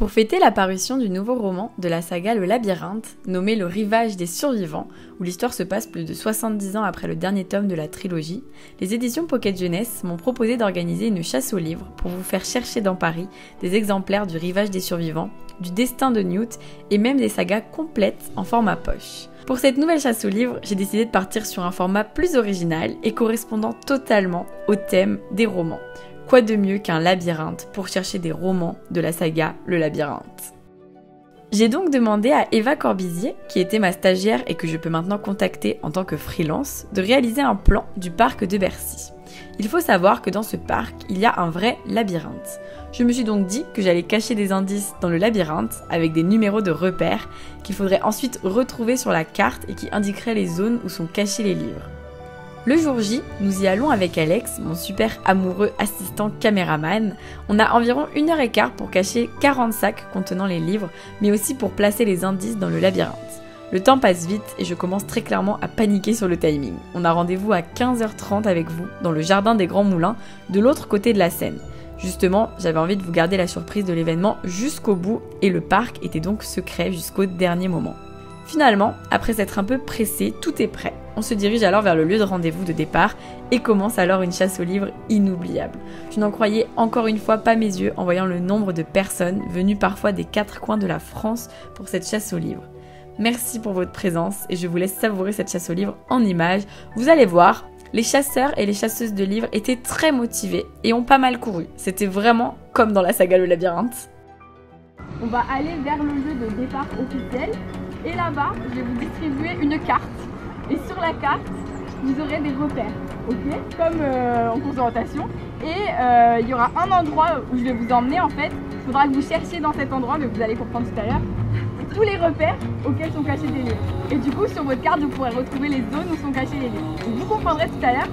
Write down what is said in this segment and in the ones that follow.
Pour fêter la parution du nouveau roman de la saga Le Labyrinthe, nommé Le Rivage des Survivants, où l'histoire se passe plus de 70 ans après le dernier tome de la trilogie, les éditions Pocket Jeunesse m'ont proposé d'organiser une chasse aux livres pour vous faire chercher dans Paris des exemplaires du Rivage des Survivants, du Destin de Newt et même des sagas complètes en format poche. Pour cette nouvelle chasse aux livres, j'ai décidé de partir sur un format plus original et correspondant totalement au thème des romans. Quoi de mieux qu'un labyrinthe pour chercher des romans de la saga Le Labyrinthe? J'ai donc demandé à Eva Corbizier, qui était ma stagiaire et que je peux maintenant contacter en tant que freelance, de réaliser un plan du parc de Bercy. Il faut savoir que dans ce parc, il y a un vrai labyrinthe. Je me suis donc dit que j'allais cacher des indices dans le labyrinthe avec des numéros de repères qu'il faudrait ensuite retrouver sur la carte et qui indiqueraient les zones où sont cachés les livres. Le jour J, nous y allons avec Alex, mon super amoureux assistant caméraman. On a environ 1h15 pour cacher 40 sacs contenant les livres, mais aussi pour placer les indices dans le labyrinthe. Le temps passe vite et je commence très clairement à paniquer sur le timing. On a rendez-vous à 15h30 avec vous, dans le jardin des Grands Moulins, de l'autre côté de la Seine. Justement, j'avais envie de vous garder la surprise de l'événement jusqu'au bout et le parc était donc secret jusqu'au dernier moment. Finalement, après s'être un peu pressé, tout est prêt. On se dirige alors vers le lieu de rendez-vous de départ et commence alors une chasse aux livres inoubliable. Je n'en croyais encore une fois pas mes yeux en voyant le nombre de personnes venues parfois des 4 coins de la France pour cette chasse aux livres. Merci pour votre présence et je vous laisse savourer cette chasse aux livres en images. Vous allez voir, les chasseurs et les chasseuses de livres étaient très motivés et ont pas mal couru. C'était vraiment comme dans la saga Le Labyrinthe. On va aller vers le lieu de départ officiel et là-bas, je vais vous distribuer une carte. Et sur la carte, vous aurez des repères, ok, comme en cours d'orientation. Et il y aura un endroit où je vais vous emmener en fait. Il faudra que vous cherchiez dans cet endroit, mais vous allez comprendre tout à l'heure, tous les repères auxquels sont cachés des livres. Et du coup, sur votre carte, vous pourrez retrouver les zones où sont cachés les livres. Donc, vous comprendrez tout à l'heure.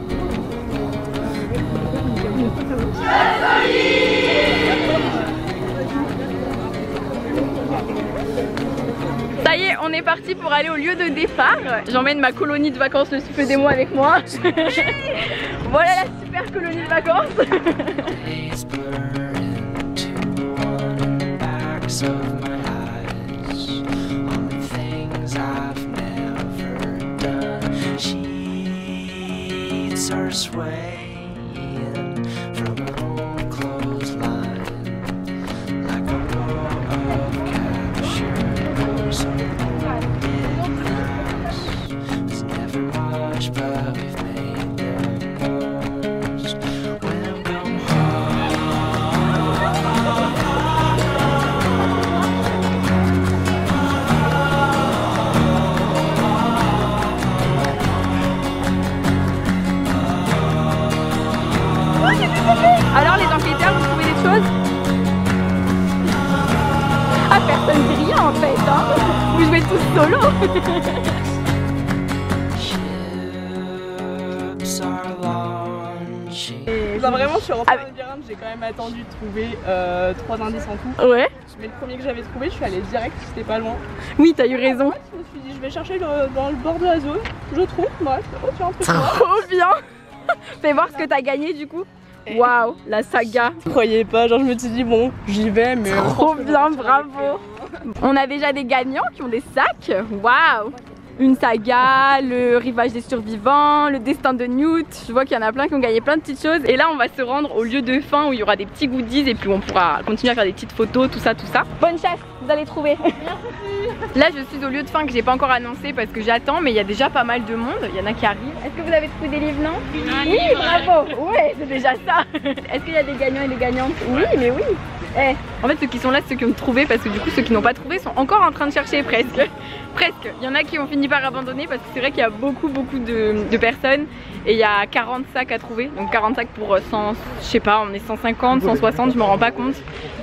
Ça y est, on est parti pour aller au lieu de départ. J'emmène ma colonie de vacances, le souffle des mots avec moi. Voilà la super colonie de vacances. Alors les enquêteurs, vous trouvez des choses? Ah, personne dit rien en fait, hein. Vous jouez tous solo. Bah vraiment, je suis rentrée dans le labyrinthe, j'ai quand même attendu de trouver 3 indices en tout. Ouais. Mais le premier que j'avais trouvé, je suis allée direct, c'était pas loin. Oui, t'as eu raison. En fait, je me suis dit, je vais chercher dans le bord de la zone. Je trouve, bref, oh tiens, un truc Trop bien. Fais voir ce que t'as gagné du coup. Waouh, la saga. Je croyais pas, genre je me suis dit bon, j'y vais, mais... Trop bien, bravo. On a déjà des gagnants qui ont des sacs. Waouh. Une saga, le Rivage des Survivants, le Destin de Newt. Je vois qu'il y en a plein qui ont gagné plein de petites choses. Et là, on va se rendre au lieu de fin où il y aura des petits goodies et puis on pourra continuer à faire des petites photos, tout ça, tout ça. Bonne chasse, vous allez trouver. Là, je suis au lieu de fin que j'ai pas encore annoncé parce que j'attends, mais il y a déjà pas mal de monde. Il y en a qui arrivent. Est-ce que vous avez trouvé des livres, non? Oui, bravo. Ouais, c'est déjà ça. Est-ce qu'il y a des gagnants et des gagnantes? Oui, mais oui. Eh, en fait, ceux qui sont là, c'est ceux qui ont trouvé parce que du coup, ceux qui n'ont pas trouvé sont encore en train de chercher presque. Presque. Il y en a qui ont fini par abandonner parce que c'est vrai qu'il y a beaucoup de personnes et il y a 40 sacs à trouver. Donc 40 sacs pour 100, je sais pas, on est 150, 160, je me rends pas compte.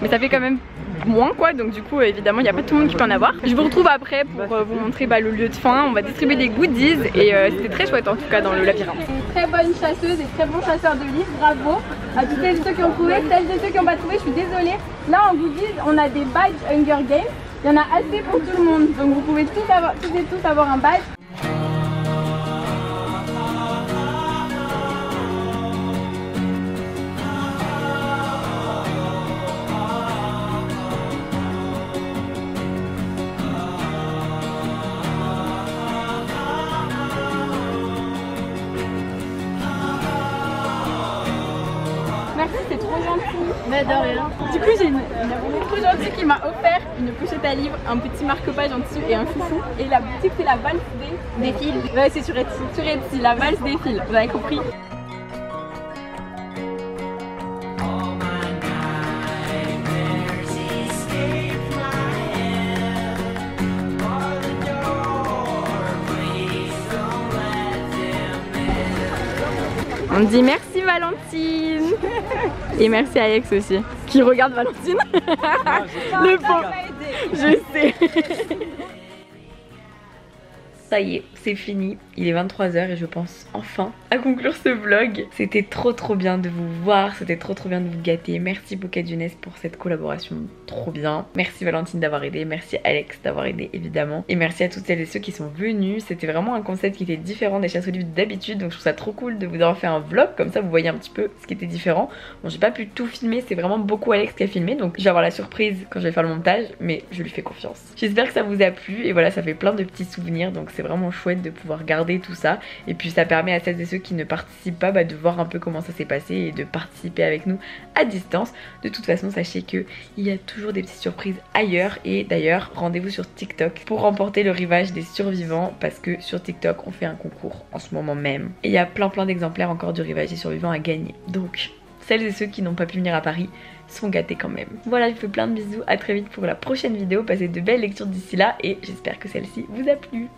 Mais ça fait quand même moins quoi, donc du coup évidemment il n'y a pas tout le monde qui peut en avoir. Je vous retrouve après pour vous montrer le lieu de fin. On va distribuer des goodies et c'était très chouette en tout cas dans le labyrinthe. Très bonne chasseuse et très bon chasseur de livres, bravo à toutes celles et ceux qui ont trouvé, celles et ceux qui n'ont pas trouvé, je suis désolée. Là en goodies on a des badges Hunger Games, il y en a assez pour tout le monde, donc vous pouvez toutes et tous avoir un badge. trop gentil. Mais de rien. Du coup, j'ai une abonnée trop gentille qui m'a offert une pochette à livres, un petit marque-page en dessus et un chouchou. Et la boutique, c'est la valse des fils. Ouais, c'est sur Etsy. Sur Etsy, la valse des fils. Vous avez compris? On dit merci Valentine. Et merci Alex aussi, qui regarde Valentine. Le pauvre. Je sais. Ça y est, c'est fini, il est 23 h et je pense enfin à conclure ce vlog. C'était trop bien de vous voir, c'était trop bien de vous gâter. Merci Pocket Jeunesse pour cette collaboration, trop bien. Merci Valentine d'avoir aidé, merci Alex d'avoir aidé évidemment. Et merci à toutes celles et ceux qui sont venus. C'était vraiment un concept qui était différent des chasses aux livres d'habitude, donc je trouve ça trop cool de vous avoir fait un vlog, comme ça vous voyez un petit peu ce qui était différent. Bon, j'ai pas pu tout filmer, c'est vraiment beaucoup Alex qui a filmé, donc je vais avoir la surprise quand je vais faire le montage, mais je lui fais confiance. J'espère que ça vous a plu et voilà, ça fait plein de petits souvenirs, donc c'est vraiment chouette de pouvoir garder tout ça. Et puis ça permet à celles et ceux qui ne participent pas de voir un peu comment ça s'est passé et de participer avec nous à distance. De toute façon, sachez que il y a toujours des petites surprises ailleurs. Et d'ailleurs, rendez-vous sur TikTok pour remporter le rivage des survivants, parce que sur TikTok on fait un concours en ce moment même. Et il y a plein d'exemplaires encore du rivage des survivants à gagner. Donc celles et ceux qui n'ont pas pu venir à Paris sont gâtés quand même. Voilà, je vous fais plein de bisous, à très vite pour la prochaine vidéo. Passez de belles lectures d'ici là et j'espère que celle-ci vous a plu.